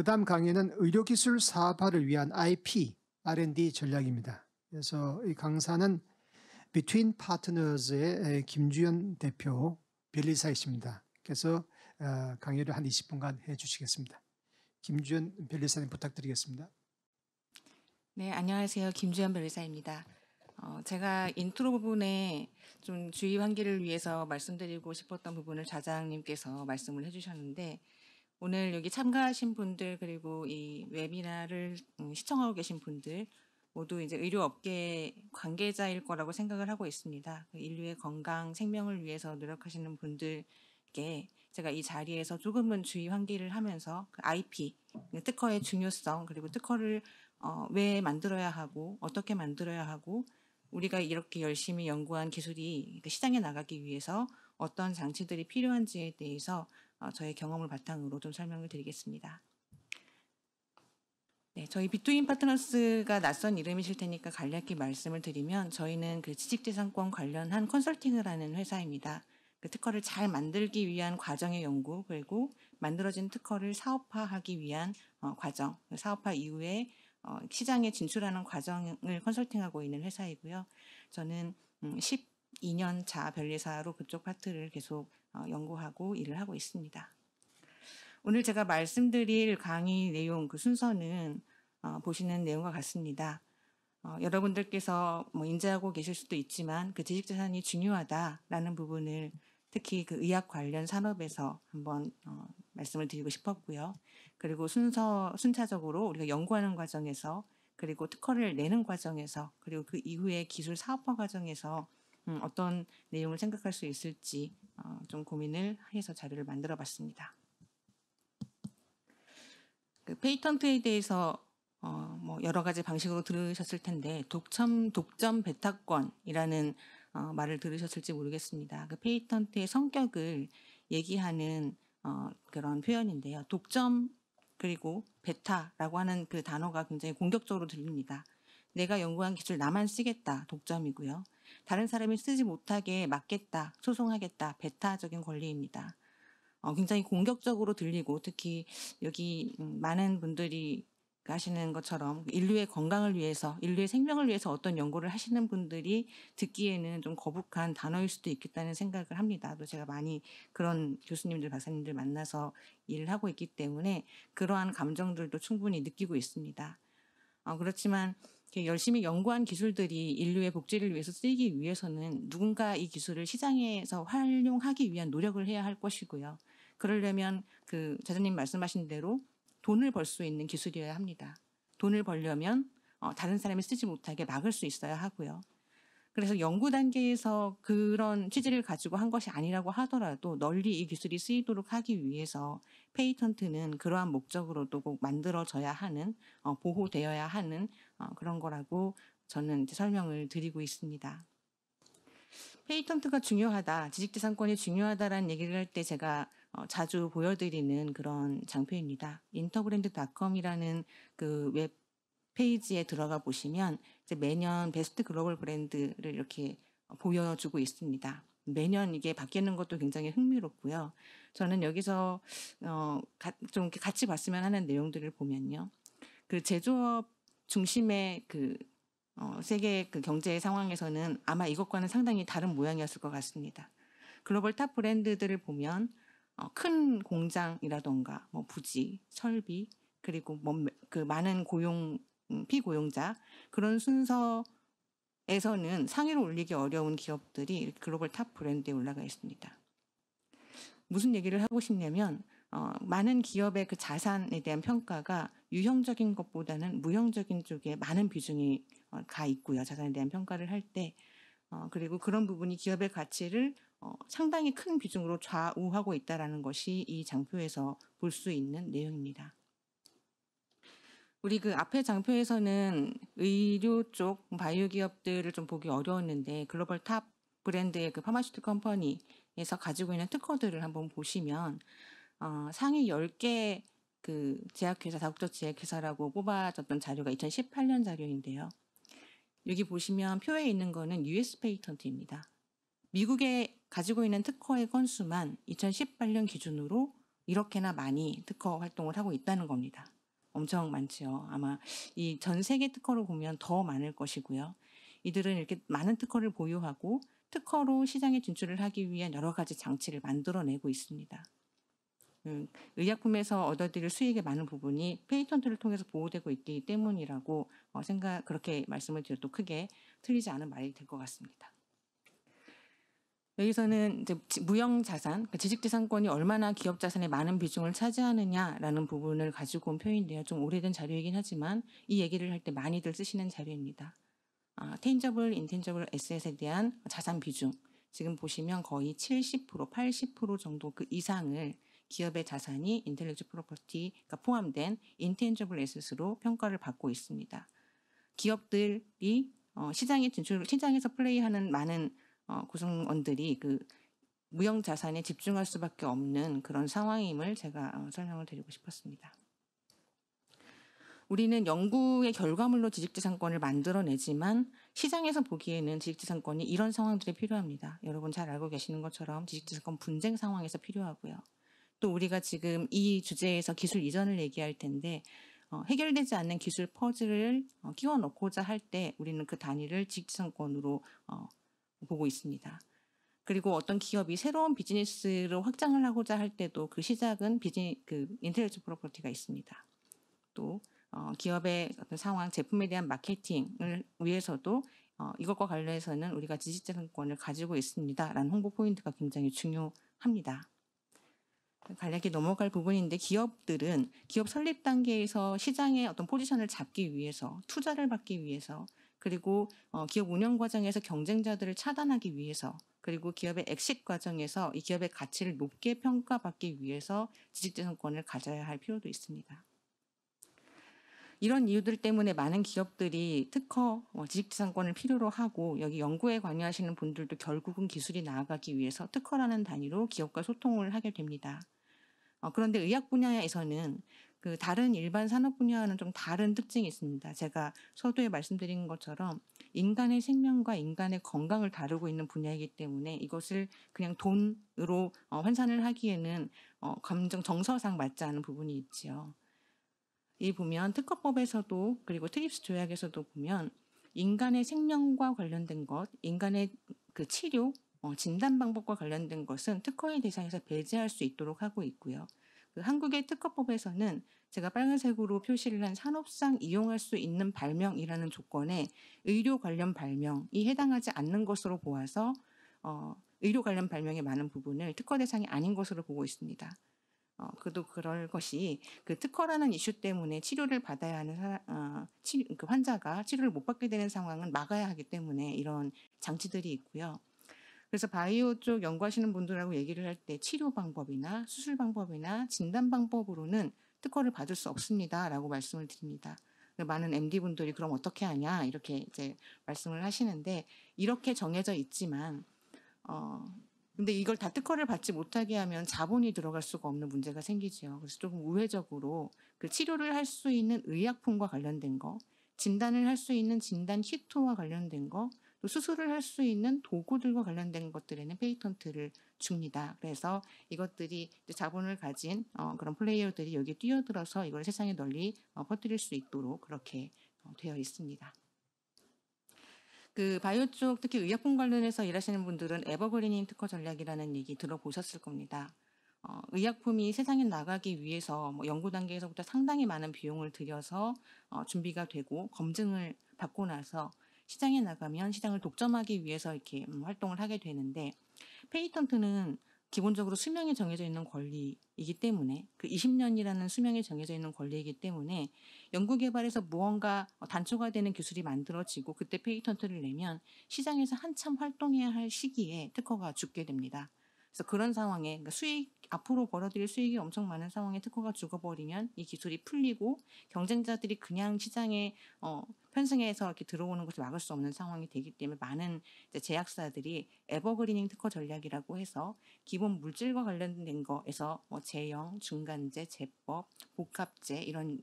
그다음 강의는 의료기술 사업화를 위한 IP, R&D 전략입니다. 그래서 이 강사는 Between Partners의 김주연 대표 변리사이십니다. 그래서 강의를 한 20분간 해주시겠습니다. 김주연 변리사님 부탁드리겠습니다. 네, 안녕하세요. 김주연 변리사입니다. 제가 인트로 부분에 좀 주의 환기를 위해서 말씀드리고 싶었던 부분을 자장님께서 말씀을 해주셨는데, 오늘 여기 참가하신 분들 그리고 이 웨비나를 시청하고 계신 분들 모두 이제 의료업계 관계자일 거라고 생각을 하고 있습니다. 인류의 건강, 생명을 위해서 노력하시는 분들께 제가 이 자리에서 조금은 주의 환기를 하면서 그 IP, 특허의 중요성, 그리고 특허를 왜 만들어야 하고 어떻게 만들어야 하고 우리가 이렇게 열심히 연구한 기술이 시장에 나가기 위해서 어떤 장치들이 필요한지에 대해서 저의 경험을 바탕으로 좀 설명을 드리겠습니다. 네, 저희 비투인 파트너스가 낯선 이름이실 테니까 간략히 말씀을 드리면 저희는 그 지식재산권 관련한 컨설팅을 하는 회사입니다. 그 특허를 잘 만들기 위한 과정의 연구 그리고 만들어진 특허를 사업화하기 위한 과정, 사업화 이후에 시장에 진출하는 과정을 컨설팅하고 있는 회사이고요. 저는 12년 차 변리사로 그쪽 파트를 계속 연구하고 일을 하고 있습니다. 오늘 제가 말씀드릴 강의 내용 그 순서는 보시는 내용과 같습니다. 여러분들께서 뭐 인지하고 계실 수도 있지만 그 지식재산이 중요하다라는 부분을 특히 그 의학 관련 산업에서 한번 말씀을 드리고 싶었고요. 그리고 순차적으로 우리가 연구하는 과정에서 그리고 특허를 내는 과정에서 그리고 그 이후에 기술 사업화 과정에서 어떤 내용을 생각할 수 있을지 좀 고민을 해서 자료를 만들어 봤습니다. 그 페이턴트에 대해서 뭐 여러 가지 방식으로 들으셨을 텐데 독점 배타권이라는 말을 들으셨을지 모르겠습니다. 그 페이턴트의 성격을 얘기하는 그런 표현인데요. 독점 그리고 베타라고 하는 그 단어가 굉장히 공격적으로 들립니다. 내가 연구한 기술 나만 쓰겠다, 독점이고요. 다른 사람이 쓰지 못하게 막겠다, 소송하겠다, 베타적인 권리입니다. 굉장히 공격적으로 들리고 특히 여기 많은 분들이 하시는 것처럼 인류의 건강을 위해서, 인류의 생명을 위해서 어떤 연구를 하시는 분들이 듣기에는 좀 거북한 단어일 수도 있겠다는 생각을 합니다. 또 제가 많이 그런 교수님들, 박사님들 만나서 일을 하고 있기 때문에 그러한 감정들도 충분히 느끼고 있습니다. 그렇지만 열심히 연구한 기술들이 인류의 복지를 위해서 쓰이기 위해서는 누군가 이 기술을 시장에서 활용하기 위한 노력을 해야 할 것이고요. 그러려면 그 자자님 말씀하신 대로 돈을 벌 수 있는 기술이어야 합니다. 돈을 벌려면 다른 사람이 쓰지 못하게 막을 수 있어야 하고요. 그래서 연구 단계에서 그런 취지를 가지고 한 것이 아니라고 하더라도 널리 이 기술이 쓰이도록 하기 위해서 페이턴트는 그러한 목적으로도 꼭 만들어져야 하는, 보호되어야 하는 그런 거라고 저는 이제 설명을 드리고 있습니다. 페이턴트가 중요하다, 지식재산권이 중요하다라는 얘기를 할 때 제가 자주 보여드리는 그런 장표입니다. 인터브랜드.com이라는 그 웹 페이지에 들어가 보시면 이제 매년 베스트 글로벌 브랜드를 이렇게 보여주고 있습니다. 매년 이게 바뀌는 것도 굉장히 흥미롭고요. 저는 여기서 좀 같이 봤으면 하는 내용들을 보면요. 그 제조업 중심의 그 세계 그 경제 상황에서는 아마 이것과는 상당히 다른 모양이었을 것 같습니다. 글로벌 탑 브랜드들을 보면 큰 공장이라던가 뭐 부지, 설비, 그리고 뭐 그 많은 피고용자 그런 순서에서는 상위로 올리기 어려운 기업들이 글로벌 탑 브랜드에 올라가 있습니다. 무슨 얘기를 하고 싶냐면 많은 기업의 그 자산에 대한 평가가 유형적인 것보다는 무형적인 쪽에 많은 비중이 가 있고요. 자산에 대한 평가를 할 때 그리고 그런 부분이 기업의 가치를 상당히 큰 비중으로 좌우하고 있다는 것이 이 장표에서 볼 수 있는 내용입니다. 우리 그 앞에 장표에서는 의료 쪽 바이오 기업들을 좀 보기 어려웠는데 글로벌 탑 브랜드의 그 파마슈트 컴퍼니에서 가지고 있는 특허들을 한번 보시면 상위 10개 그 제약회사, 다국적 제약회사라고 뽑아졌던 자료가 2018년 자료인데요. 여기 보시면 표에 있는 거는 US 페이턴트입니다. 미국에 가지고 있는 특허의 건수만 2018년 기준으로 이렇게나 많이 특허 활동을 하고 있다는 겁니다. 엄청 많지요. 아마 이 전 세계 특허를 보면 더 많을 것이고요. 이들은 이렇게 많은 특허를 보유하고 특허로 시장에 진출을 하기 위한 여러 가지 장치를 만들어내고 있습니다. 의약품에서 얻어들일 수익의 많은 부분이 페이턴트를 통해서 보호되고 있기 때문이라고 그렇게 말씀을 드려도 크게 틀리지 않은 말이 될 것 같습니다. 여기서는 이제 무형 자산, 지식재산권이 얼마나 기업 자산의 많은 비중을 차지하느냐라는 부분을 가지고 온 표인데요. 좀 오래된 자료이긴 하지만 이 얘기를 할 때 많이들 쓰시는 자료입니다. tangible, intangible asset에 대한 자산 비중. 지금 보시면 거의 70%, 80% 정도 그 이상을 기업의 자산이 intellectual property가 포함된 intangible asset으로 평가를 받고 있습니다. 기업들이 시장에서 플레이하는 많은 구성원들이 그 무형 자산에 집중할 수밖에 없는 그런 상황임을 제가 설명을 드리고 싶었습니다. 우리는 연구의 결과물로 지식재산권을 만들어내지만 시장에서 보기에는 지식재산권이 이런 상황들이 필요합니다. 여러분 잘 알고 계시는 것처럼 지식재산권 분쟁 상황에서 필요하고요. 또 우리가 지금 이 주제에서 기술 이전을 얘기할 텐데 해결되지 않는 기술 퍼즐을 끼워 넣고자 할 때 우리는 그 단위를 지식재산권으로 보고 있습니다. 그리고 어떤 기업이 새로운 비즈니스로 확장을 하고자 할 때도 그 시작은 인텔렉츄얼 프로퍼티가 있습니다. 또 기업의 어떤 상황, 제품에 대한 마케팅을 위해서도 이것과 관련해서는 우리가 지식재산권을 가지고 있습니다라는 홍보 포인트가 굉장히 중요합니다. 간략히 넘어갈 부분인데 기업들은 기업 설립 단계에서 시장의 어떤 포지션을 잡기 위해서 투자를 받기 위해서 그리고 기업 운영 과정에서 경쟁자들을 차단하기 위해서 그리고 기업의 엑싯 과정에서 이 기업의 가치를 높게 평가받기 위해서 지식재산권을 가져야 할 필요도 있습니다. 이런 이유들 때문에 많은 기업들이 특허, 지식재산권을 필요로 하고 여기 연구에 관여하시는 분들도 결국은 기술이 나아가기 위해서 특허라는 단위로 기업과 소통을 하게 됩니다. 그런데 의학 분야에서는 그 다른 일반 산업 분야와는 좀 다른 특징이 있습니다. 제가 서두에 말씀드린 것처럼 인간의 생명과 인간의 건강을 다루고 있는 분야이기 때문에 이것을 그냥 돈으로 환산을 하기에는 감정 정서상 맞지 않은 부분이 있지요. 이 보면 특허법에서도 그리고 트립스 조약에서도 보면 인간의 생명과 관련된 것, 인간의 그 치료, 진단 방법과 관련된 것은 특허의 대상에서 배제할 수 있도록 하고 있고요. 그 한국의 특허법에서는 제가 빨간색으로 표시를 한 산업상 이용할 수 있는 발명이라는 조건에 의료 관련 발명이 해당하지 않는 것으로 보아서 의료 관련 발명의 많은 부분을 특허 대상이 아닌 것으로 보고 있습니다. 그도 그럴 것이 그 특허라는 이슈 때문에 치료를 받아야 하는 그 환자가 치료를 못 받게 되는 상황은 막아야 하기 때문에 이런 장치들이 있고요. 그래서 바이오 쪽 연구하시는 분들하고 얘기를 할 때 치료 방법이나 수술 방법이나 진단 방법으로는 특허를 받을 수 없습니다라고 말씀을 드립니다. 많은 MD 분들이 그럼 어떻게 하냐 이렇게 이제 말씀을 하시는데 이렇게 정해져 있지만 근데 이걸 다 특허를 받지 못하게 하면 자본이 들어갈 수가 없는 문제가 생기죠. 그래서 조금 우회적으로 그 치료를 할 수 있는 의약품과 관련된 거, 진단을 할 수 있는 진단 키트와 관련된 거, 또 수술을 할 수 있는 도구들과 관련된 것들에는 페이턴트를 줍니다. 그래서 이것들이 자본을 가진 그런 플레이어들이 여기에 뛰어들어서 이걸 세상에 널리 퍼뜨릴 수 있도록 그렇게 되어 있습니다. 그 바이오 쪽 특히 의약품 관련해서 일하시는 분들은 에버그리닝 특허 전략이라는 얘기 들어보셨을 겁니다. 의약품이 세상에 나가기 위해서 연구 단계에서부터 상당히 많은 비용을 들여서 준비가 되고 검증을 받고 나서 시장에 나가면 시장을 독점하기 위해서 이렇게 활동을 하게 되는데 페이턴트는 기본적으로 수명이 정해져 있는 권리이기 때문에 그 20년이라는 수명이 정해져 있는 권리이기 때문에 연구개발에서 무언가 단초가 되는 기술이 만들어지고 그때 페이턴트를 내면 시장에서 한참 활동해야 할 시기에 특허가 죽게 됩니다. 그래서 그런 상황에 그러니까 앞으로 벌어들일 수익이 엄청 많은 상황에 특허가 죽어버리면 이 기술이 풀리고 경쟁자들이 그냥 시장에 편승해서 이렇게 들어오는 것을 막을 수 없는 상황이 되기 때문에 많은 제약사들이 에버그리닝 특허 전략이라고 해서 기본 물질과 관련된 거에서 제형, 중간재, 제법, 복합재 이런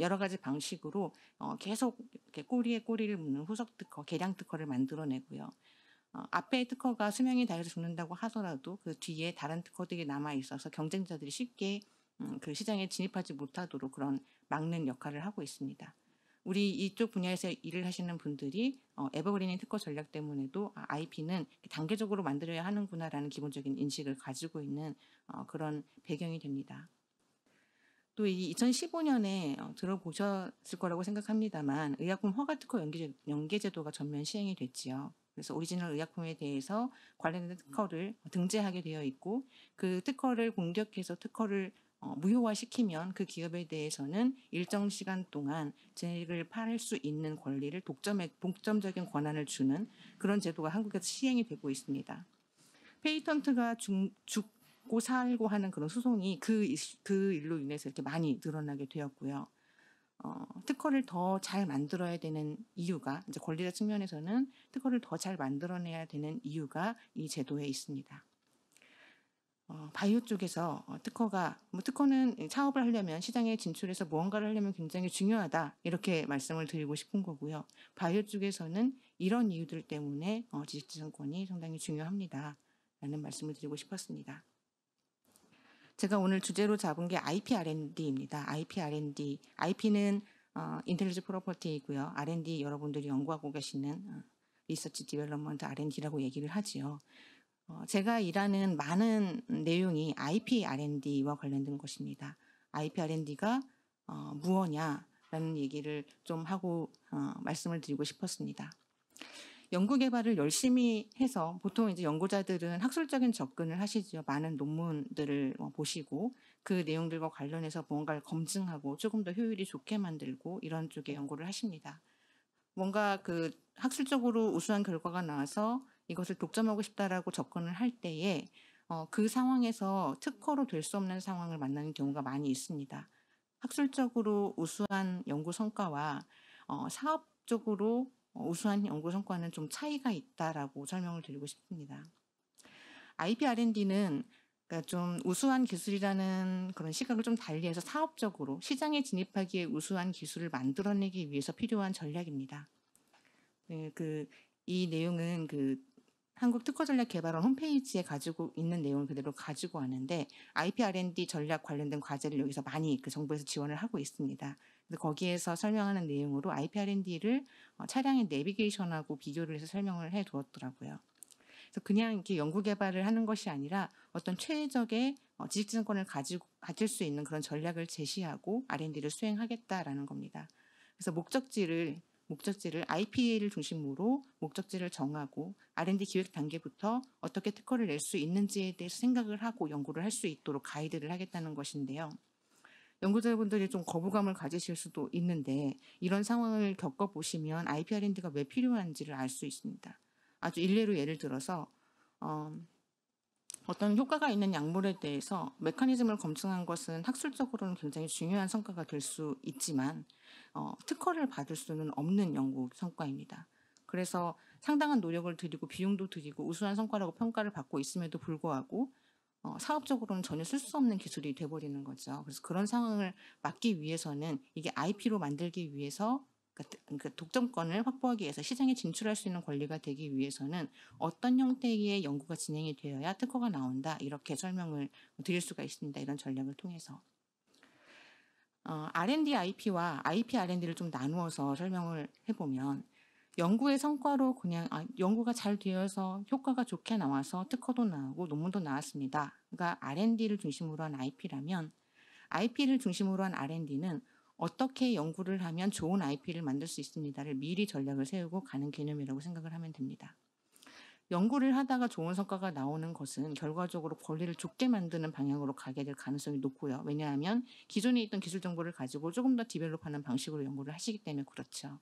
여러 가지 방식으로 계속 이렇게 꼬리에 꼬리를 묶는 후속 특허, 개량 특허를 만들어내고요. 앞에 특허가 수명이 다해서 죽는다고 하더라도 그 뒤에 다른 특허들이 남아 있어서 경쟁자들이 쉽게 그 시장에 진입하지 못하도록 그런 막는 역할을 하고 있습니다. 우리 이쪽 분야에서 일을 하시는 분들이 에버그리닝 특허 전략 때문에도 IP는 단계적으로 만들어야 하는구나라는 기본적인 인식을 가지고 있는 그런 배경이 됩니다. 또 이 2015년에 들어보셨을 거라고 생각합니다만 의약품 허가 특허 연계 제도가 전면 시행이 됐지요. 그래서 오리지널 의약품에 대해서 관련된 특허를 등재하게 되어 있고 그 특허를 공격해서 특허를 무효화시키면 그 기업에 대해서는 일정 시간 동안 제액을 팔 수 있는 권리를 독점적인 권한을 주는 그런 제도가 한국에서 시행이 되고 있습니다. 페이턴트가 죽고 살고 하는 그런 소송이 그 일로 인해서 이렇게 많이 늘어나게 되었고요. 특허를 더 잘 만들어야 되는 이유가 이제 권리자 측면에서는 특허를 더 잘 만들어내야 되는 이유가 이 제도에 있습니다. 바이오 쪽에서 특허는 사업을 하려면 시장에 진출해서 무언가를 하려면 굉장히 중요하다 이렇게 말씀을 드리고 싶은 거고요. 바이오 쪽에서는 이런 이유들 때문에 지식재산권이 상당히 중요합니다. 라는 말씀을 드리고 싶었습니다. 제가 오늘 주제로 잡은 게 IP R&D입니다. IP R&D. IP는 인텔리지 프로퍼티이고요. R&D 여러분들이 연구하고 계시는 리서치 디벨롭먼트 R&D라고 얘기를 하지요. 제가 일하는 많은 내용이 IP R&D와 관련된 것입니다. IP R&D가 무엇냐라는 얘기를 좀 하고 말씀을 드리고 싶었습니다. 연구 개발을 열심히 해서 보통 이제 연구자들은 학술적인 접근을 하시죠. 많은 논문들을 보시고 그 내용들과 관련해서 뭔가를 검증하고 조금 더 효율이 좋게 만들고 이런 쪽의 연구를 하십니다. 뭔가 그 학술적으로 우수한 결과가 나와서 이것을 독점하고 싶다라고 접근을 할 때에 그 상황에서 특허로 될 수 없는 상황을 만나는 경우가 많이 있습니다. 학술적으로 우수한 연구 성과와 사업적으로 우수한 연구 성과는 좀 차이가 있다라고 설명을 드리고 싶습니다. IP R&D는 그러니까 좀 우수한 기술이라는 그런 시각을 좀 달리해서 사업적으로 시장에 진입하기에 우수한 기술을 만들어내기 위해서 필요한 전략입니다. 네, 이 내용은 한국특허전략개발원 홈페이지에 가지고 있는 내용을 그대로 가지고 왔는데 IP R&D 전략 관련된 과제를 여기서 많이 정부에서 지원을 하고 있습니다. 그래서 거기에서 설명하는 내용으로 IP R&D를 차량의 내비게이션하고 비교를 해서 설명을 해 두었더라고요. 그래서 그냥 이렇게 연구 개발을 하는 것이 아니라 어떤 최적의 지식재산권을 가질 수 있는 그런 전략을 제시하고 R&D를 수행하겠다라는 겁니다. 그래서 목적지를 IP를 중심으로 목적지를 정하고 R&D 기획 단계부터 어떻게 특허를 낼 수 있는지에 대해서 생각을 하고 연구를 할 수 있도록 가이드를 하겠다는 것인데요. 연구자분들이 좀 거부감을 가지실 수도 있는데 이런 상황을 겪어보시면 IP R&D가 왜 필요한지를 알 수 있습니다. 아주 일례로 예를 들어서 어떤 효과가 있는 약물에 대해서 메커니즘을 검증한 것은 학술적으로는 굉장히 중요한 성과가 될 수 있지만 특허를 받을 수는 없는 연구 성과입니다. 그래서 상당한 노력을 들이고 비용도 들이고 우수한 성과라고 평가를 받고 있음에도 불구하고 사업적으로는 전혀 쓸 수 없는 기술이 돼버리는 거죠. 그래서 그런 상황을 막기 위해서는 이게 IP로 만들기 위해서 그러니까 독점권을 확보하기 위해서 시장에 진출할 수 있는 권리가 되기 위해서는 어떤 형태의 연구가 진행이 되어야 특허가 나온다 이렇게 설명을 드릴 수가 있습니다. 이런 전략을 통해서. R&D IP와 IP R&D를 좀 나누어서 설명을 해보면 연구의 성과로 그냥 연구가 잘 되어서 효과가 좋게 나와서 특허도 나오고 논문도 나왔습니다. 그러니까 R&D를 중심으로 한 IP라면 IP를 중심으로 한 R&D는 어떻게 연구를 하면 좋은 IP를 만들 수 있습니다를 미리 전략을 세우고 가는 개념이라고 생각을 하면 됩니다. 연구를 하다가 좋은 성과가 나오는 것은 결과적으로 권리를 좁게 만드는 방향으로 가게 될 가능성이 높고요. 왜냐하면 기존에 있던 기술 정보를 가지고 조금 더 디벨롭하는 방식으로 연구를 하시기 때문에 그렇죠.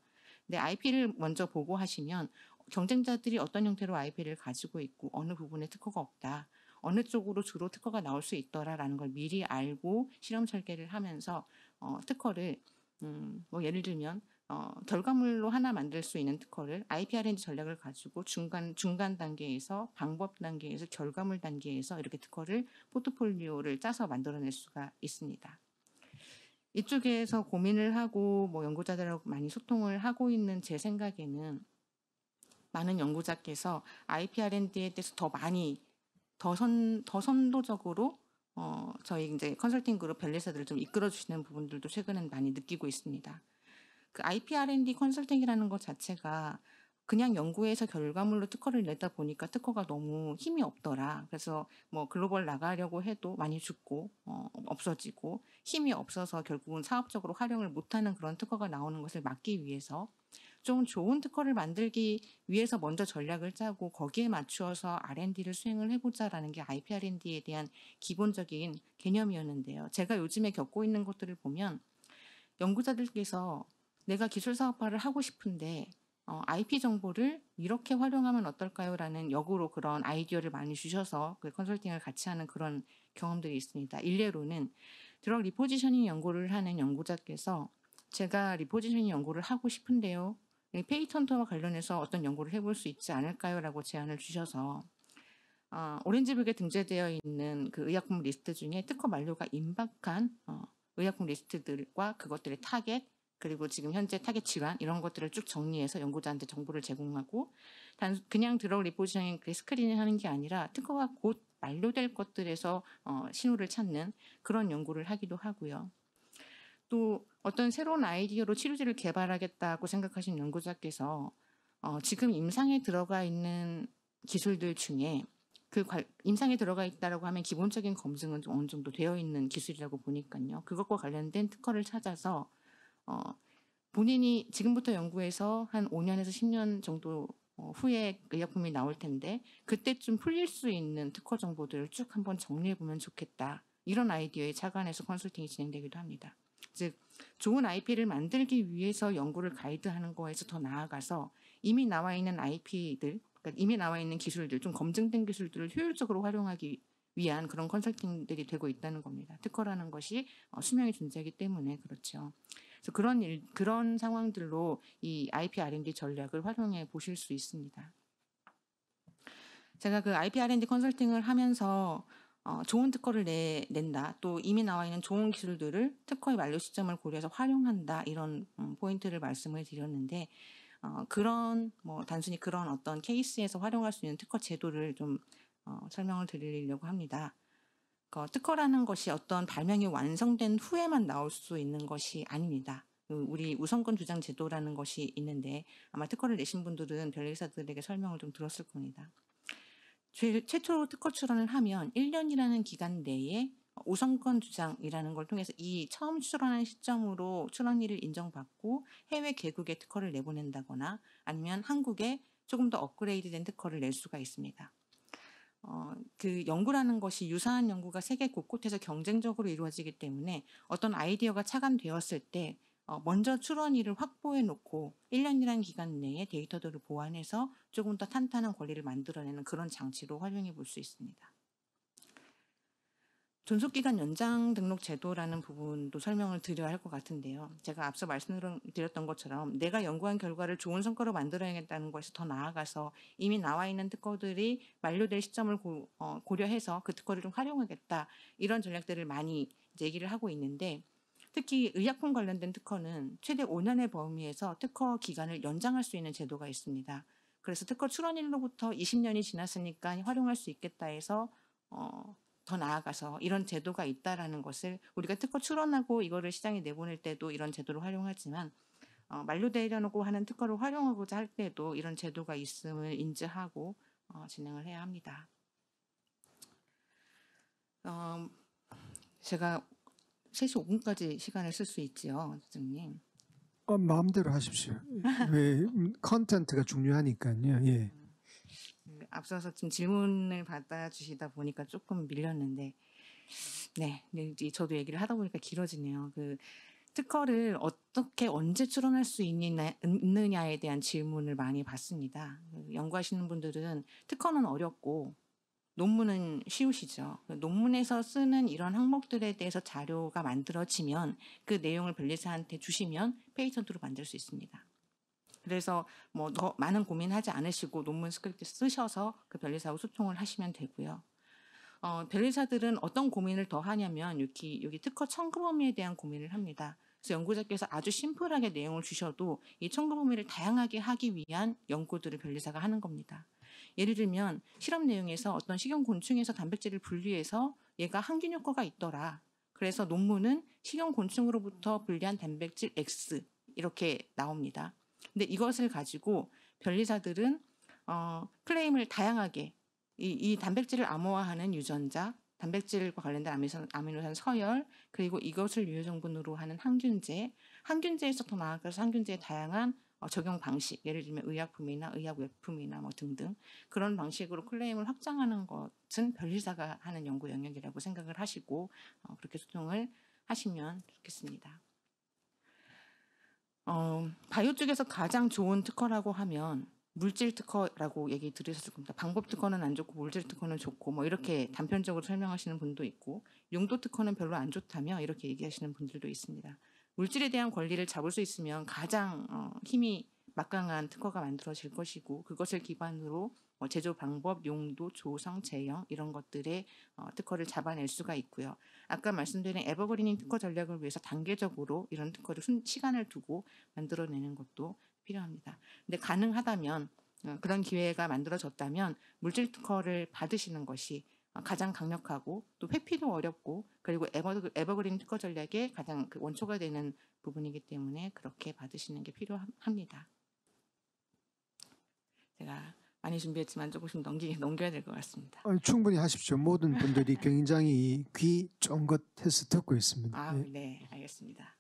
근데 IP를 먼저 보고 하시면 경쟁자들이 어떤 형태로 IP를 가지고 있고 어느 부분에 특허가 없다. 어느 쪽으로 주로 특허가 나올 수 있더라라는 걸 미리 알고 실험 설계를 하면서 특허를 예를 들면 결과물로 하나 만들 수 있는 특허를 IP R&D 전략을 가지고 중간 단계에서 방법 단계에서 결과물 단계에서 이렇게 특허를 포트폴리오를 짜서 만들어낼 수가 있습니다. 이쪽에서 고민을 하고 연구자들하고 많이 소통을 하고 있는 제 생각에는 많은 연구자께서 IP R&D에 대해서 더 많이 더 선도적으로 저희 이제 컨설팅 그룹 벨리사들을 좀 이끌어 주시는 부분들도 최근엔 많이 느끼고 있습니다. 그 IP R&D 컨설팅이라는 것 자체가 그냥 연구에서 결과물로 특허를 내다 보니까 특허가 너무 힘이 없더라. 그래서 뭐 글로벌 나가려고 해도 많이 죽고 없어지고 힘이 없어서 결국은 사업적으로 활용을 못하는 그런 특허가 나오는 것을 막기 위해서 좀 좋은 특허를 만들기 위해서 먼저 전략을 짜고 거기에 맞추어서 R&D를 수행을 해보자라는 게 IP R&D에 대한 기본적인 개념이었는데요. 제가 요즘에 겪고 있는 것들을 보면 연구자들께서 내가 기술 사업화를 하고 싶은데 IP 정보를 이렇게 활용하면 어떨까요?라는 역으로 그런 아이디어를 많이 주셔서 그 컨설팅을 같이 하는 그런 경험들이 있습니다. 일례로는 드럭 리포지셔닝 연구를 하는 연구자께서 제가 리포지셔닝 연구를 하고 싶은데요. 페이턴트와 관련해서 어떤 연구를 해볼 수 있지 않을까요?라고 제안을 주셔서 오렌지북에 등재되어 있는 그 의약품 리스트 중에 특허 만료가 임박한 의약품 리스트들과 그것들의 타겟 그리고 지금 현재 타겟 질환 이런 것들을 쭉 정리해서 연구자한테 정보를 제공하고 그냥 드럭 리포지셔닝 스크린을 하는 게 아니라 특허가 곧 만료될 것들에서 신호를 찾는 그런 연구를 하기도 하고요. 또 어떤 새로운 아이디어로 치료제를 개발하겠다고 생각하신 연구자께서 지금 임상에 들어가 있는 기술들 중에 임상에 들어가 있다라고 하면 기본적인 검증은 좀 어느 정도 되어 있는 기술이라고 보니까요. 그것과 관련된 특허를 찾아서 본인이 지금부터 연구해서 한 5년에서 10년 정도 후에 의약품이 나올 텐데 그때쯤 풀릴 수 있는 특허 정보들을 쭉 한번 정리해보면 좋겠다. 이런 아이디어에 착안해서 컨설팅이 진행되기도 합니다. 즉 좋은 IP를 만들기 위해서 연구를 가이드하는 거에서 더 나아가서 이미 나와 있는 IP들, 그러니까 이미 나와 있는 기술들, 좀 검증된 기술들을 효율적으로 활용하기 위한 그런 컨설팅들이 되고 있다는 겁니다. 특허라는 것이 수명이 존재하기 때문에 그렇죠. 그래서 그런 상황들로 이 IP R&D 전략을 활용해 보실 수 있습니다. 제가 그 IP R&D 컨설팅을 하면서 좋은 특허를 낸다. 또 이미 나와 있는 좋은 기술들을 특허의 만료 시점을 고려해서 활용한다. 이런 포인트를 말씀을 드렸는데 그런 단순히 그런 어떤 케이스에서 활용할 수 있는 특허 제도를 좀 설명을 드리려고 합니다. 특허라는 것이 어떤 발명이 완성된 후에만 나올 수 있는 것이 아닙니다. 우리 우선권 주장 제도라는 것이 있는데 아마 특허를 내신 분들은 변리사들에게 설명을 좀 들었을 겁니다. 최초로 특허 출원을 하면 1년이라는 기간 내에 우선권 주장이라는 걸 통해서 이 처음 출원한 시점으로 출원일을 인정받고 해외 개국에 특허를 내보낸다거나 아니면 한국에 조금 더 업그레이드된 특허를 낼 수가 있습니다. 그 연구라는 것이 유사한 연구가 세계 곳곳에서 경쟁적으로 이루어지기 때문에 어떤 아이디어가 착안되었을 때 먼저 출원일을 확보해 놓고 1년이라는 기간 내에 데이터들을 보완해서 조금 더 탄탄한 권리를 만들어내는 그런 장치로 활용해 볼 수 있습니다. 존속기간 연장 등록 제도라는 부분도 설명을 드려야 할 것 같은데요. 제가 앞서 말씀드렸던 것처럼 내가 연구한 결과를 좋은 성과로 만들어야겠다는 것이 더 나아가서 이미 나와 있는 특허들이 만료될 시점을 고려해서 그 특허를 좀 활용하겠다. 이런 전략들을 많이 얘기를 하고 있는데 특히 의약품 관련된 특허는 최대 5년의 범위에서 특허 기간을 연장할 수 있는 제도가 있습니다. 그래서 특허 출원일로부터 20년이 지났으니까 활용할 수 있겠다 해서 더 나아가서 이런 제도가 있다라는 것을 우리가 특허 출원하고 이거를 시장에 내보낼 때도 이런 제도를 활용하지만 만료되려고 하는 특허를 활용하고자 할 때도 이런 제도가 있음을 인지하고 진행을 해야 합니다. 제가 3시 5분까지 시간을 쓸 수 있지요, 선생님. 마음대로 하십시오. 왜 컨텐츠가 중요하니까요. 예. 앞서서 좀 질문을 받아주시다 보니까 조금 밀렸는데, 네, 저도 얘기를 하다 보니까 길어지네요. 그 특허를 어떻게 언제 출원할 수 있느냐에 대한 질문을 많이 받습니다. 연구하시는 분들은 특허는 어렵고 논문은 쉬우시죠. 논문에서 쓰는 이런 항목들에 대해서 자료가 만들어지면 그 내용을 변리사한테 주시면 페이턴트로 만들 수 있습니다. 그래서 더 많은 고민하지 않으시고 논문 스크립트 쓰셔서 그 변리사하고 소통을 하시면 되고요. 변리사들은 어떤 고민을 더 하냐면 여기 특허 청구 범위에 대한 고민을 합니다. 그래서 연구자께서 아주 심플하게 내용을 주셔도 이 청구 범위를 다양하게 하기 위한 연구들을 변리사가 하는 겁니다. 예를 들면 실험 내용에서 어떤 식용곤충에서 단백질을 분리해서 얘가 항균 효과가 있더라. 그래서 논문은 식용곤충으로부터 분리한 단백질 X 이렇게 나옵니다. 근데 이것을 가지고 변리사들은 클레임을 다양하게 이 단백질을 암호화하는 유전자, 단백질과 관련된 아미노산 서열, 그리고 이것을 유효성분으로 하는 항균제, 항균제에서 더 나아가서 항균제의 다양한 적용 방식, 예를 들면 의약품이나 의약외품이나 뭐 등등 그런 방식으로 클레임을 확장하는 것은 변리사가 하는 연구 영역이라고 생각을 하시고 그렇게 소통을 하시면 좋겠습니다. 바이오 쪽에서 가장 좋은 특허라고 하면 물질 특허라고 얘기 들으셨을 겁니다. 방법 특허는 안 좋고 물질 특허는 좋고 뭐 이렇게 단편적으로 설명하시는 분도 있고 용도 특허는 별로 안 좋다며 이렇게 얘기하시는 분들도 있습니다. 물질에 대한 권리를 잡을 수 있으면 가장 힘이 막강한 특허가 만들어질 것이고 그것을 기반으로 제조 방법, 용도, 조성, 제형 이런 것들의 특허를 잡아낼 수가 있고요. 아까 말씀드린 에버그리닝 특허 전략을 위해서 단계적으로 이런 특허를 시간을 두고 만들어내는 것도 필요합니다. 근데 가능하다면 그런 기회가 만들어졌다면 물질 특허를 받으시는 것이 가장 강력하고 또 회피도 어렵고 그리고 에버그린 특허 전략의 가장 그 원초가 되는 부분이기 때문에 그렇게 받으시는 게 필요합니다. 제가 많이 준비했지만 조금씩 넘겨야 될 것 같습니다. 충분히 하십시오. 모든 분들이 굉장히 귀 쫑긋해서 듣고 있습니다. 예. 네, 알겠습니다.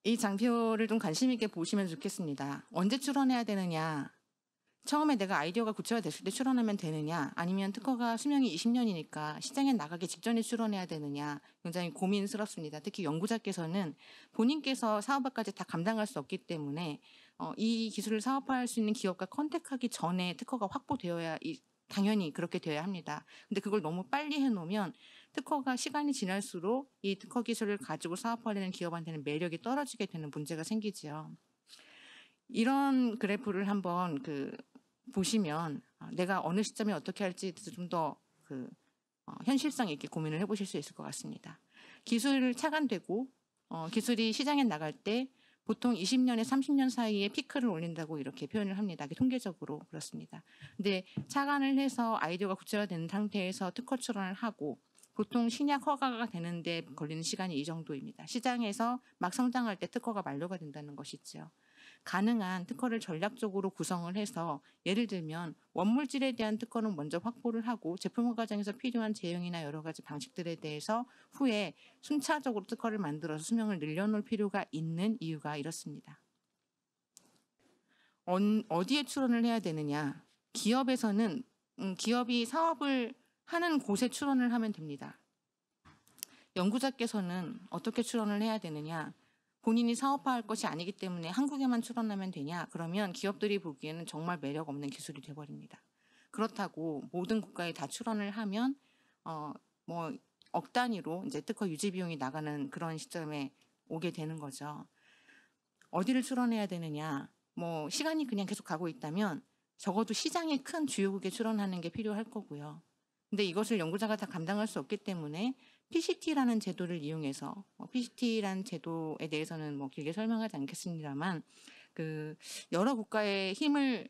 이 장표를 좀 관심 있게 보시면 좋겠습니다. 언제 출원해야 되느냐? 처음에 내가 아이디어가 구체화됐을 때 출원하면 되느냐? 아니면 특허가 수명이 20년이니까 시장에 나가기 직전에 출원해야 되느냐? 굉장히 고민스럽습니다. 특히 연구자께서는 본인께서 사업화까지 다 감당할 수 없기 때문에 이 기술을 사업화할 수 있는 기업과 컨택하기 전에 특허가 확보되어야 당연히 그렇게 되어야 합니다. 근데 그걸 너무 빨리 해놓으면 특허가 시간이 지날수록 이 특허 기술을 가지고 사업하려는 기업한테는 매력이 떨어지게 되는 문제가 생기지요. 이런 그래프를 한번 보시면 내가 어느 시점에 어떻게 할지 좀 더 현실성 있게 고민을 해보실 수 있을 것 같습니다. 기술을 차관되고 기술이 시장에 나갈 때 보통 20년에 30년 사이에 피크를 올린다고 이렇게 표현을 합니다. 통계적으로 그렇습니다. 근데 차관을 해서 아이디어가 구체화된 상태에서 특허 출원을 하고 보통 신약 허가가 되는데 걸리는 시간이 이 정도입니다. 시장에서 막 성장할 때 특허가 만료가 된다는 것이죠. 가능한 특허를 전략적으로 구성을 해서 예를 들면 원물질에 대한 특허는 먼저 확보를 하고 제품화 과정에서 필요한 제형이나 여러 가지 방식들에 대해서 후에 순차적으로 특허를 만들어서 수명을 늘려놓을 필요가 있는 이유가 이렇습니다. 어디에 출원을 해야 되느냐? 기업에서는 기업이 사업을 하는 곳에 출원을 하면 됩니다. 연구자께서는 어떻게 출원을 해야 되느냐? 본인이 사업화할 것이 아니기 때문에 한국에만 출원하면 되냐? 그러면 기업들이 보기에는 정말 매력 없는 기술이 돼버립니다. 그렇다고 모든 국가에 다 출원을 하면 억 단위로 이제 특허 유지 비용이 나가는 그런 시점에 오게 되는 거죠. 어디를 출원해야 되느냐? 시간이 그냥 계속 가고 있다면 적어도 시장의 큰 주요국에 출원하는 게 필요할 거고요. 근데 이것을 연구자가 다 감당할 수 없기 때문에 PCT라는 제도를 이용해서 PCT라는 제도에 대해서는 길게 설명하지 않겠습니다만 여러 국가에 힘을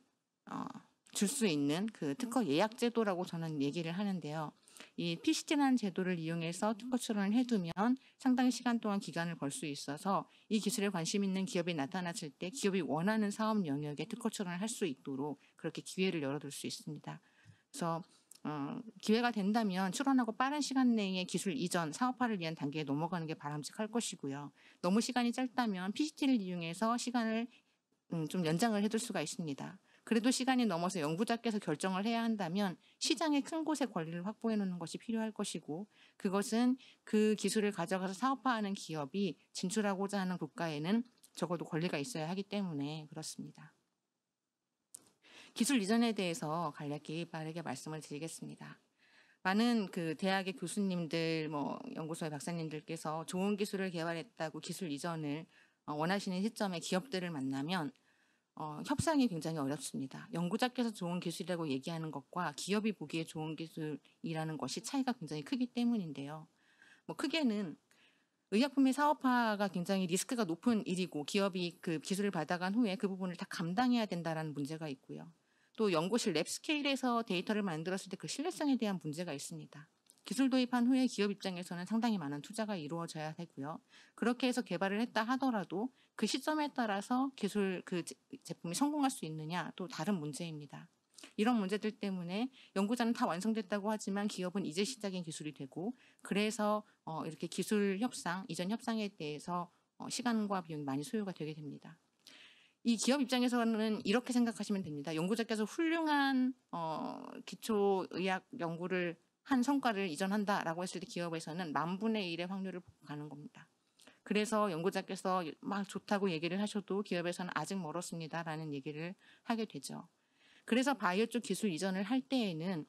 줄 수 있는 그 특허 예약 제도라고 저는 얘기를 하는데요. 이 PCT라는 제도를 이용해서 특허 출원을 해두면 상당히 시간 동안 기간을 벌 수 있어서 이 기술에 관심 있는 기업이 나타났을 때 기업이 원하는 사업 영역에 특허 출원을 할 수 있도록 그렇게 기회를 열어둘 수 있습니다. 그래서 기회가 된다면 출원하고 빠른 시간 내에 기술 이전, 사업화를 위한 단계에 넘어가는 게 바람직할 것이고요. 너무 시간이 짧다면 PCT를 이용해서 시간을 좀 연장을 해둘 수가 있습니다. 그래도 시간이 넘어서 연구자께서 결정을 해야 한다면 시장의 큰 곳에 권리를 확보해 놓는 것이 필요할 것이고 그것은 그 기술을 가져가서 사업화하는 기업이 진출하고자 하는 국가에는 적어도 권리가 있어야 하기 때문에 그렇습니다. 기술 이전에 대해서 간략히 빠르게 말씀을 드리겠습니다. 많은 대학의 교수님들, 연구소의 박사님들께서 좋은 기술을 개발했다고 기술 이전을 원하시는 시점에 기업들을 만나면 협상이 굉장히 어렵습니다. 연구자께서 좋은 기술이라고 얘기하는 것과 기업이 보기에 좋은 기술이라는 것이 차이가 굉장히 크기 때문인데요. 크게는 의약품의 사업화가 굉장히 리스크가 높은 일이고 기업이 그 기술을 받아간 후에 그 부분을 다 감당해야 된다라는 문제가 있고요. 또 연구실 랩 스케일에서 데이터를 만들었을 때 그 신뢰성에 대한 문제가 있습니다. 기술 도입한 후에 기업 입장에서는 상당히 많은 투자가 이루어져야 되고요. 그렇게 해서 개발을 했다 하더라도 그 시점에 따라서 기술 그 제품이 성공할 수 있느냐 또 다른 문제입니다. 이런 문제들 때문에 연구자는 다 완성됐다고 하지만 기업은 이제 시작인 기술이 되고 그래서 이렇게 기술 협상, 이전 협상에 대해서 시간과 비용이 많이 소요가 되게 됩니다. 이 기업 입장에서는 이렇게 생각하시면 됩니다. 연구자께서 훌륭한 기초의학 연구를 한 성과를 이전한다라고 했을 때 기업에서는 10,000분의 1의 확률을 보고 가는 겁니다. 그래서 연구자께서 막 좋다고 얘기를 하셔도 기업에서는 아직 멀었습니다라는 얘기를 하게 되죠. 그래서 바이오 쪽 기술 이전을 할 때에는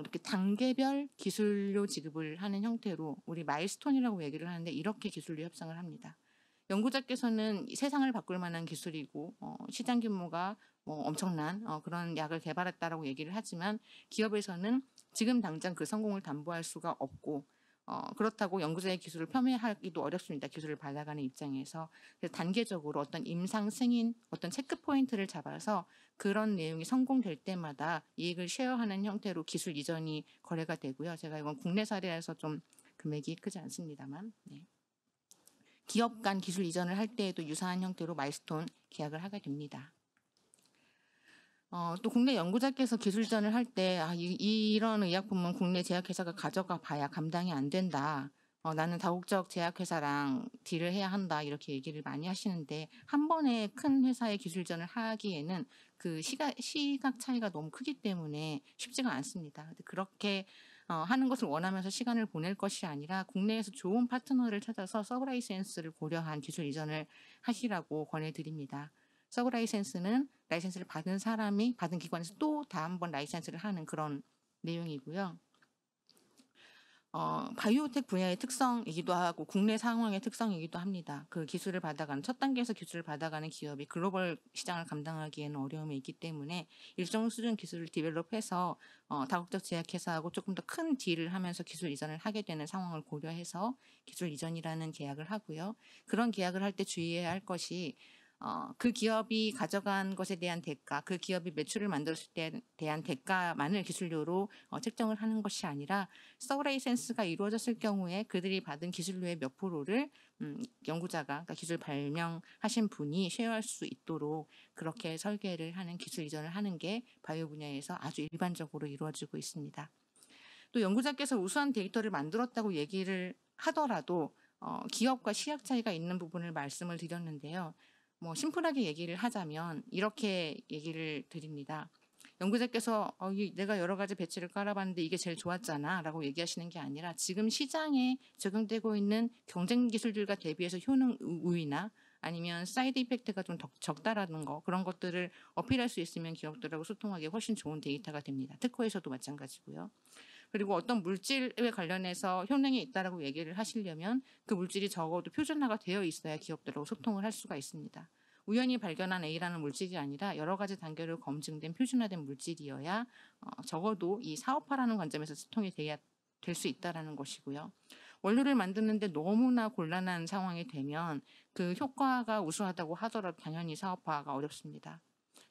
이렇게 단계별 기술료 지급을 하는 형태로 우리 마일스톤이라고 얘기를 하는데 이렇게 기술료 협상을 합니다. 연구자께서는 세상을 바꿀 만한 기술이고 시장 규모가 엄청난 그런 약을 개발했다라고 얘기를 하지만 기업에서는 지금 당장 그 성공을 담보할 수가 없고 그렇다고 연구자의 기술을 폄훼하기도 어렵습니다. 기술을 받아가는 입장에서. 그래서 단계적으로 어떤 임상 승인, 어떤 체크 포인트를 잡아서 그런 내용이 성공될 때마다 이익을 쉐어하는 형태로 기술 이전이 거래가 되고요. 제가 이건 국내 사례에서 좀 금액이 크지 않습니다만. 네. 기업 간 기술 이전을 할 때에도 유사한 형태로 마일스톤 계약을 하게 됩니다. 또 국내 연구자께서 기술 이전을 할 때 이런 의약품은 국내 제약회사가 가져가 봐야 감당이 안 된다. 나는 다국적 제약회사랑 딜을 해야 한다. 이렇게 얘기를 많이 하시는데 한 번에 큰 회사의 기술 이전을 하기에는 그 시각 차이가 너무 크기 때문에 쉽지가 않습니다. 그렇게 하는 것을 원하면서 시간을 보낼 것이 아니라 국내에서 좋은 파트너를 찾아서 서브라이센스를 고려한 기술 이전을 하시라고 권해드립니다. 서브라이센스는 라이센스를 받은 사람이 받은 기관에서 또 다음번 라이센스를 하는 그런 내용이고요. 바이오텍 분야의 특성이기도 하고 국내 상황의 특성이기도 합니다. 그 기술을 받아가는 첫 단계에서 기술을 받아가는 기업이 글로벌 시장을 감당하기에는 어려움이 있기 때문에 일정 수준 기술을 디벨롭해서 다국적 제약회사하고 조금 더 큰 딜을 하면서 기술 이전을 하게 되는 상황을 고려해서 기술 이전이라는 계약을 하고요. 그런 계약을 할 때 주의해야 할 것이 그 기업이 가져간 것에 대한 대가, 그 기업이 매출을 만들었을 때 대한 대가만을 기술료로 책정을 하는 것이 아니라 서브라이센스가 이루어졌을 경우에 그들이 받은 기술료의 몇 프로를 연구자가 그러니까 기술 발명하신 분이 쉐어할 수 있도록 그렇게 설계를 하는 기술 이전을 하는 게 바이오 분야에서 아주 일반적으로 이루어지고 있습니다. 또 연구자께서 우수한 데이터를 만들었다고 얘기를 하더라도 기업과 시약 차이가 있는 부분을 말씀을 드렸는데요. 심플하게 얘기를 하자면 이렇게 얘기를 드립니다. 연구자께서 내가 여러 가지 배치를 깔아봤는데 이게 제일 좋았잖아 라고 얘기하시는 게 아니라 지금 시장에 적용되고 있는 경쟁 기술들과 대비해서 효능 우위나 아니면 사이드 이펙트가 좀 적다라는 거 그런 것들을 어필할 수 있으면 기업들하고 소통하기 훨씬 좋은 데이터가 됩니다. 특허에서도 마찬가지고요. 그리고 어떤 물질에 관련해서 효능이 있다라고 얘기를 하시려면 그 물질이 적어도 표준화가 되어 있어야 기업들하고 소통을 할 수가 있습니다. 우연히 발견한 A라는 물질이 아니라 여러 가지 단계로 검증된 표준화된 물질이어야 적어도 이 사업화라는 관점에서 소통이 될 수 있다라는 것이고요. 원료를 만드는데 너무나 곤란한 상황이 되면 그 효과가 우수하다고 하더라도 당연히 사업화가 어렵습니다.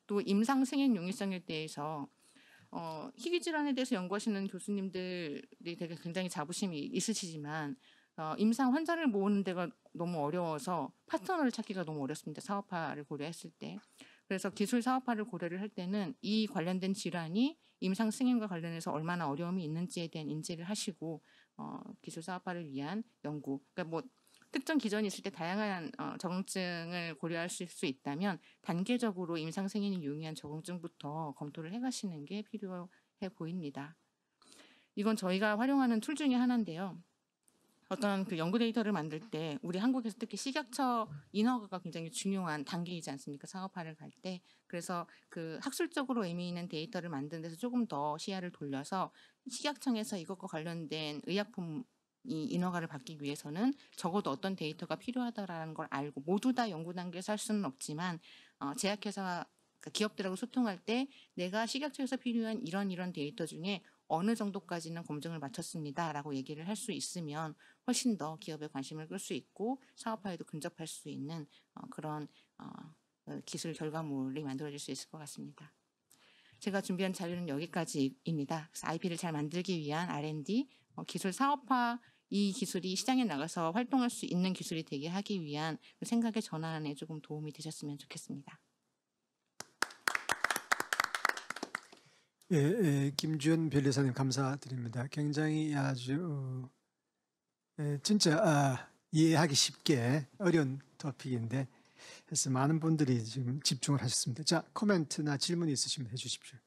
또 임상 승인 용이성에 대해서 희귀 질환에 대해서 연구하시는 교수님들이 되게 굉장히 자부심이 있으시지만 임상 환자를 모으는 데가 너무 어려워서 파트너를 찾기가 너무 어렵습니다. 사업화를 고려했을 때. 그래서 기술 사업화를 고려를 할 때는 이 관련된 질환이 임상 승인과 관련해서 얼마나 어려움이 있는지에 대한 인지를 하시고 기술 사업화를 위한 연구. 그러니까 특정 기전이 있을 때 다양한 적응증을 고려할 수 있다면 단계적으로 임상 승인이 용이한 적응증부터 검토를 해가시는 게 필요해 보입니다. 이건 저희가 활용하는 툴 중에 하나인데요. 어떤 그 연구 데이터를 만들 때 우리 한국에서 특히 식약처 인허가가 굉장히 중요한 단계이지 않습니까? 사업화를 갈 때. 그래서 그 학술적으로 의미 있는 데이터를 만드는 데서 조금 더 시야를 돌려서 식약청에서 이것과 관련된 의약품 이 인허가를 받기 위해서는 적어도 어떤 데이터가 필요하다라는 걸 알고 모두 다 연구 단계에서 할 수는 없지만 제약회사 기업들하고 소통할 때 내가 식약처에서 필요한 이런 데이터 중에 어느 정도까지는 검증을 마쳤습니다라고 얘기를 할 수 있으면 훨씬 더 기업의 관심을 끌 수 있고 사업화에도 근접할 수 있는 그런 기술 결과물이 만들어질 수 있을 것 같습니다. 제가 준비한 자료는 여기까지입니다. 그래서 IP를 잘 만들기 위한 R&D, 기술 사업화, 이 기술이 시장에 나가서 활동할 수 있는 기술이 되게 하기 위한 생각의 전환에 조금 도움이 되셨으면 좋겠습니다. 예, 김주현 변리사님 감사드립니다. 굉장히 아주 진짜 이해하기 쉽게 어려운 토픽인데 그래서 많은 분들이 지금 집중을 하셨습니다. 자, 코멘트나 질문 있으시면 해주십시오.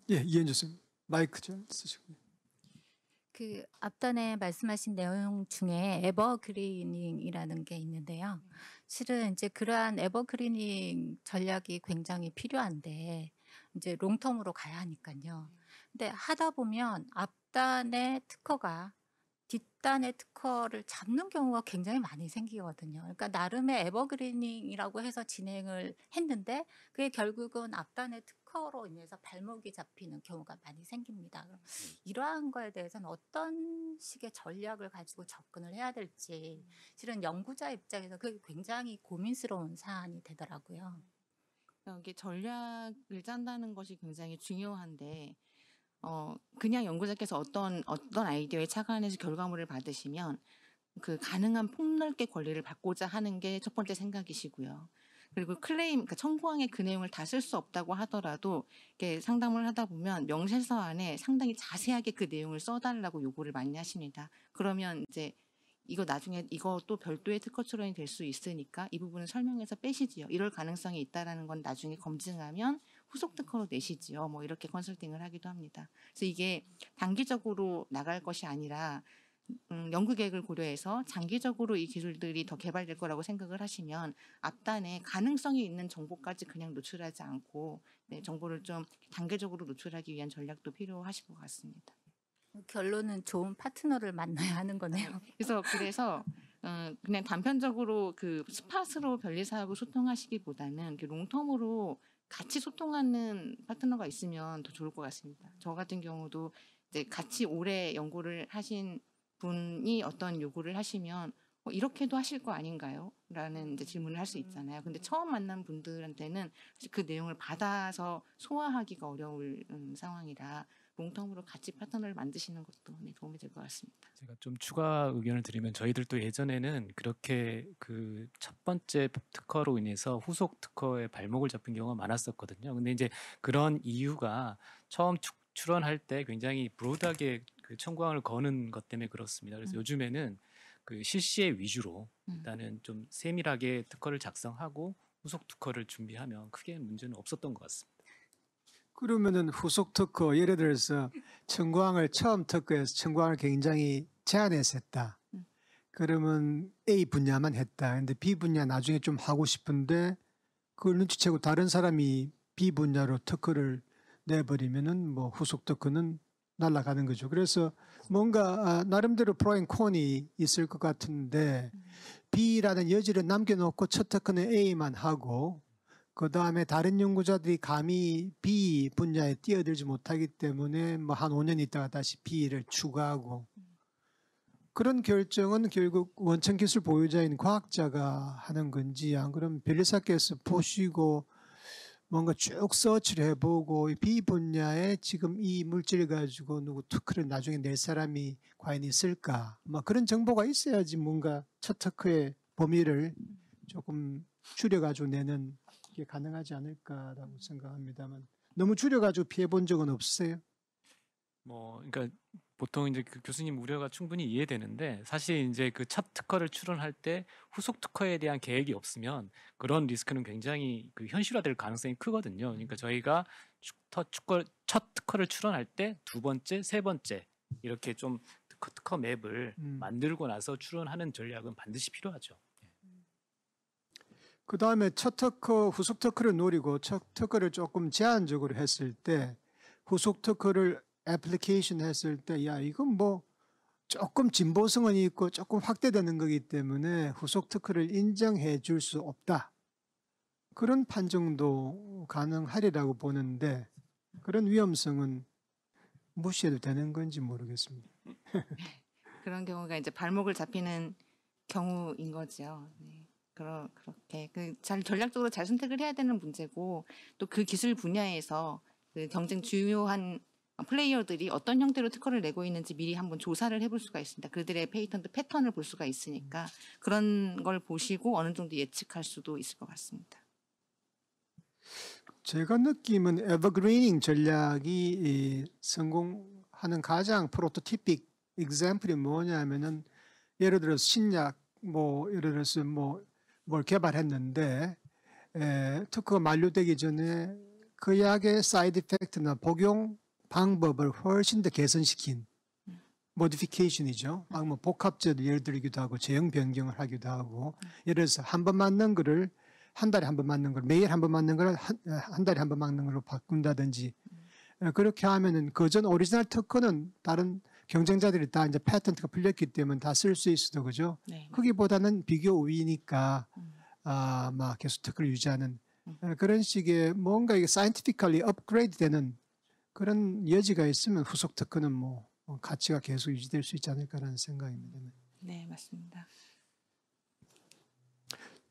예, 이현주 씨 마이크 좀 쓰시고요. 그 앞단에 말씀하신 내용 중에 에버그리닝이라는 게 있는데요. 실은 이제 그러한 에버그리닝 전략이 굉장히 필요한데 이제 롱텀으로 가야 하니까요. 근데 하다 보면 앞단의 특허가 뒷단의 특허를 잡는 경우가 굉장히 많이 생기거든요. 그러니까 나름의 에버그리닝이라고 해서 진행을 했는데 그게 결국은 앞단의 특허로 인해서 발목이 잡히는 경우가 많이 생깁니다. 그럼 이러한 거에 대해서는 어떤 식의 전략을 가지고 접근을 해야 될지 실은 연구자 입장에서 그게 굉장히 고민스러운 사안이 되더라고요. 이게 전략을 짠다는 것이 굉장히 중요한데 그냥 연구자께서 어떤 아이디어에 착안해서 결과물을 받으시면 그 가능한 폭넓게 권리를 받고자 하는 게 첫 번째 생각이시고요. 그리고 그러니까 청구항에 그 내용을 다 쓸 수 없다고 하더라도 이렇게 상담을 하다 보면 명세서 안에 상당히 자세하게 그 내용을 써달라고 요구를 많이 하십니다. 그러면 이제 이거 나중에 이것도 별도의 특허 출원이 될 수 있으니까 이 부분은 설명해서 빼시지요. 이럴 가능성이 있다라는 건 나중에 검증하면 후속 특허로 내시지요. 뭐 이렇게 컨설팅을 하기도 합니다. 그래서 이게 단기적으로 나갈 것이 아니라 연구 계획을 고려해서 장기적으로 이 기술들이 더 개발될 거라고 생각을 하시면 앞단에 가능성이 있는 정보까지 그냥 노출하지 않고 정보를 좀 단계적으로 노출하기 위한 전략도 필요하실 것 같습니다. 결론은 좋은 파트너를 만나야 하는 거네요. 그래서 그냥 단편적으로 그 스팟으로 변리사하고 소통하시기보다는 롱텀으로 같이 소통하는 파트너가 있으면 더 좋을 것 같습니다. 저 같은 경우도 이제 같이 오래 연구를 하신 분이 어떤 요구를 하시면 이렇게도 하실 거 아닌가요? 라는 이제 질문을 할 수 있잖아요. 근데 처음 만난 분들한테는 사실 그 내용을 받아서 소화하기가 어려울 상황이라 롱텀으로 같이 파트너를 만드시는 것도 도움이 될 것 같습니다. 제가 좀 추가 의견을 드리면 저희들도 예전에는 그렇게 그 첫 번째 특허로 인해서 후속 특허에 발목을 잡힌 경우가 많았었거든요. 근데 이제 그런 이유가 처음 출원할 때 굉장히 브로드하게 그 청구항을 거는 것 때문에 그렇습니다. 그래서 요즘에는 그 실시에 위주로 일단은 좀 세밀하게 특허를 작성하고 후속 특허를 준비하면 크게 문제는 없었던 것 같습니다. 그러면은 후속 특허 예를 들어서 청구항을 처음 특허해서 청구항을 굉장히 제한해서 했다. 그러면 A 분야만 했다. 근데 B 분야 나중에 좀 하고 싶은데 그걸 눈치채고 다른 사람이 B 분야로 특허를 내버리면은 뭐 후속 특허는 날아가는 거죠. 그래서 뭔가 나름대로 프로앤콘이 있을 것 같은데 B라는 여지를 남겨놓고 첫 특허는 A만 하고 그 다음에 다른 연구자들이 감히 B 분야에 뛰어들지 못하기 때문에 뭐 한 5년 있다가 다시 B를 추가하고 그런 결정은 결국 원천 기술 보유자인 과학자가 하는 건지 안 그러면 변리사께서 보시고 뭔가 쭉 서치를 해보고 B 분야에 지금 이 물질 가지고 누구 특허를 나중에 낼 사람이 과연 있을까? 뭐 그런 정보가 있어야지 뭔가 첫 특허의 범위를 조금 줄여가지고 내는 게 가능하지 않을까라고 생각합니다만 너무 줄여가지고 피해본 적은 없으세요? 그러니까 보통 이제 그 교수님 우려가 충분히 이해되는데 사실 이제 그 첫 특허를 출원할 때 후속 특허에 대한 계획이 없으면 그런 리스크는 굉장히 그 현실화될 가능성이 크거든요. 그러니까 저희가 첫 특허를 출원할 때 두 번째, 세 번째 이렇게 좀 특허 맵을 만들고 나서 출원하는 전략은 반드시 필요하죠. 그 다음에 첫 특허, 후속 특허를 노리고 첫 특허를 조금 제한적으로 했을 때 후속 특허를 애플리케이션 했을 때 야 이건 뭐 조금 진보성은 있고 조금 확대되는 거기 때문에 후속 특허를 인정해 줄 수 없다. 그런 판정도 가능하리라고 보는데 그런 위험성은 무시해도 되는 건지 모르겠습니다. 그런 경우가 이제 발목을 잡히는 경우인 거죠. 네. 그렇게 잘 전략적으로 잘 선택을 해야 되는 문제고 또 그 기술 분야에서 그 경쟁 주요한 플레이어들이 어떤 형태로 특허를 내고 있는지 미리 한번 조사를 해볼 수가 있습니다. 그들의 페이턴트 패턴을 볼 수가 있으니까 그런 걸 보시고 어느 정도 예측할 수도 있을 것 같습니다. 제가 느낌은 에버그리닝 전략이 성공하는 가장 프로토티픽 example이 뭐냐면은 예를 들어서 신약 예를 들어서 뭘 개발했는데 특허가 만료되기 전에 그 약의 사이드 이펙트나 복용 방법을 훨씬 더 개선시킨 모디피케이션이죠. 복합제도 예를 들기도 하고 제형 변경을 하기도 하고 예를 들어서 한 번 맞는 거를 한 달에 한 번 맞는 걸 매일 한 번 맞는 걸 한 달에 한 번 맞는 걸로 바꾼다든지 그렇게 하면은 그전 오리지널 특허는 다른 경쟁자들이 다 이제 패턴트가 풀렸기 때문에 다 쓸 수 있어도 그죠. 네. 거기보다는 비교 우위니까 막 계속 특허를 유지하는 그런 식의 뭔가 이게 사이언티피컬리 업그레이드 되는 그런 여지가 있으면 후속 특허는 가치가 계속 유지될 수 있지 않을까라는 생각입니다. 네, 맞습니다.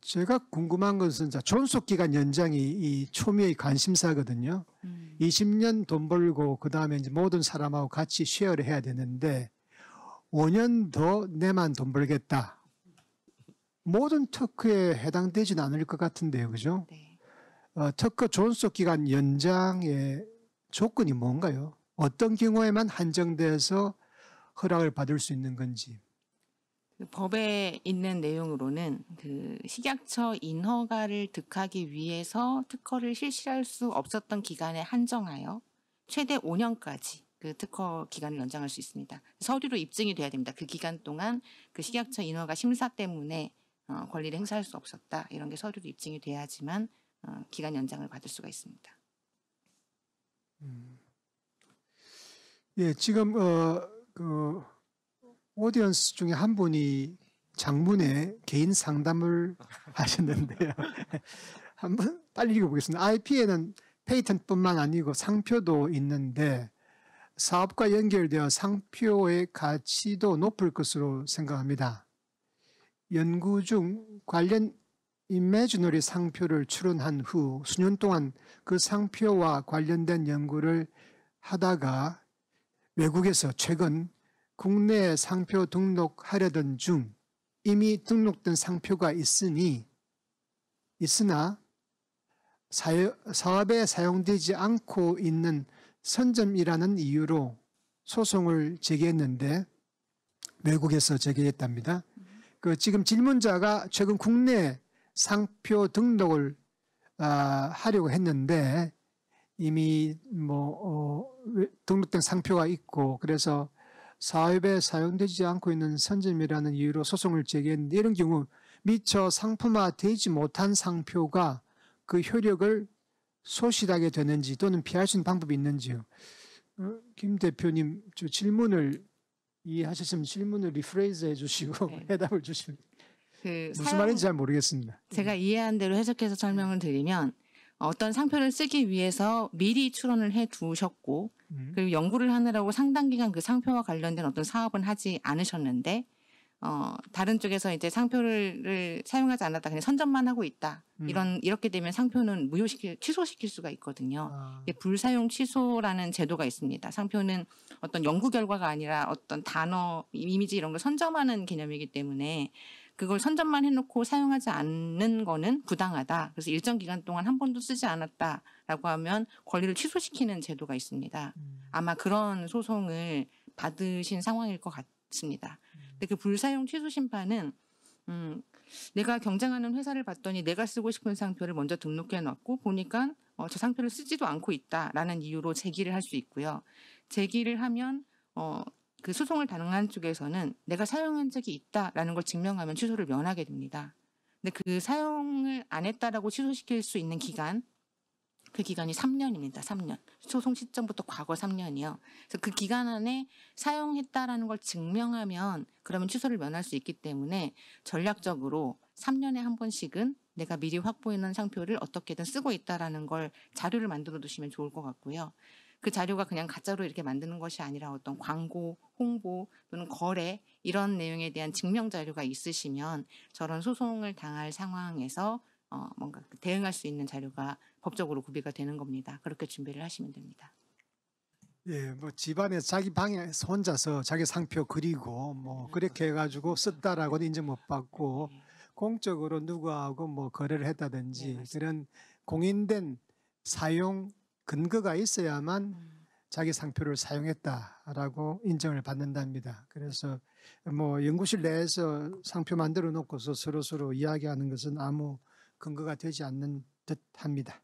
제가 궁금한 것은 존속 기간 연장이 이 초미의 관심사거든요. 20년 돈 벌고 그 다음에 이제 모든 사람하고 같이 쉐어를 해야 되는데 5년 더 내만 돈 벌겠다. 모든 특허에 해당되지는 않을 것 같은데요, 그죠? 네. 특허 존속 기간 연장의 조건이 뭔가요? 어떤 경우에만 한정돼서 허락을 받을 수 있는 건지. 그 법에 있는 내용으로는 그 식약처 인허가를 득하기 위해서 특허를 실시할 수 없었던 기간에 한정하여 최대 5년까지 그 특허 기간을 연장할 수 있습니다. 서류로 입증이 돼야 됩니다. 그 기간 동안 그 식약처 인허가 심사 때문에 권리를 행사할 수 없었다. 이런 게 서류로 입증이 돼야지만 기간 연장을 받을 수가 있습니다. 예, 지금 그 오디언스 중에 한 분이 장문에 개인 상담을 하셨는데요. 한번 빨리 읽어보겠습니다. IP에는 페이턴트뿐만 아니고 상표도 있는데 사업과 연결되어 상표의 가치도 높을 것으로 생각합니다. 연구 중 관련 이미지너리 상표를 출원한 후 수년 동안 그 상표와 관련된 연구를 하다가 외국에서 최근 국내에 상표 등록하려던 중 이미 등록된 상표가 있으나 사업에 사용되지 않고 있는 선점이라는 이유로 소송을 제기했는데 외국에서 제기했답니다. 지금 질문자가 최근 국내 상표 등록을 하려고 했는데 이미 등록된 상표가 있고 그래서 사업에 사용되지 않고 있는 선점이라는 이유로 소송을 제기했는데 이런 경우 미처 상품화되지 못한 상표가 그 효력을 소실하게 되는지 또는 피할 수 있는 방법이 있는지요. 김 대표님 저 질문을 이해하셨으면 질문을 리프레이즈 해주시고 네. 해답을 주시면 그 무슨 말인지 잘 모르겠습니다. 제가 이해한 대로 해석해서 설명을 드리면 어떤 상표를 쓰기 위해서 미리 출원을 해 두셨고 그리고 연구를 하느라고 상당 기간 그 상표와 관련된 어떤 사업은 하지 않으셨는데 다른 쪽에서 이제 상표를 사용하지 않았다 그냥 선점만 하고 있다. 이렇게 되면 상표는 취소시킬 수가 있거든요. 이게 불사용 취소라는 제도가 있습니다. 상표는 어떤 연구 결과가 아니라 어떤 단어, 이미지 이런 걸 선점하는 개념이기 때문에 그걸 선점만 해놓고 사용하지 않는 거는 부당하다. 그래서 일정 기간 동안 한 번도 쓰지 않았다라고 하면 권리를 취소시키는 제도가 있습니다. 아마 그런 소송을 받으신 상황일 것 같습니다. 근데 그 불사용 취소 심판은 내가 경쟁하는 회사를 봤더니 내가 쓰고 싶은 상표를 먼저 등록해 놨고 보니까 저 상표를 쓰지도 않고 있다라는 이유로 제기를 할 수 있고요. 제기를 하면 그 소송을 당한 쪽에서는 내가 사용한 적이 있다라는 걸 증명하면 취소를 면하게 됩니다. 근데 그 사용을 안 했다라고 취소시킬 수 있는 기간, 그 기간이 3년입니다. 3년. 소송 시점부터 과거 3년이요. 그래서 그 기간 안에 사용했다라는 걸 증명하면 그러면 취소를 면할 수 있기 때문에 전략적으로 3년에 한 번씩은 내가 미리 확보해놓은 상표를 어떻게든 쓰고 있다라는 걸 자료를 만들어 두시면 좋을 것 같고요. 그 자료가 그냥 가짜로 이렇게 만드는 것이 아니라 어떤 광고, 홍보 또는 거래 이런 내용에 대한 증명 자료가 있으시면 저런 소송을 당할 상황에서 뭔가 대응할 수 있는 자료가 법적으로 구비가 되는 겁니다. 그렇게 준비를 하시면 됩니다. 예, 뭐 집안에 자기 방에서 혼자서 자기 상표 그리고 뭐 그렇게 해가지고 썼다라고는 인정 못 받고 네. 공적으로 누구하고 뭐 거래를 했다든지 네, 맞습니다. 그런 공인된 사용 근거가 있어야만 자기 상표를 사용했다라고 인정을 받는답니다. 그래서 뭐 연구실 내에서 상표 만들어 놓고서 서로 이야기하는 것은 아무 근거가 되지 않는 듯합니다.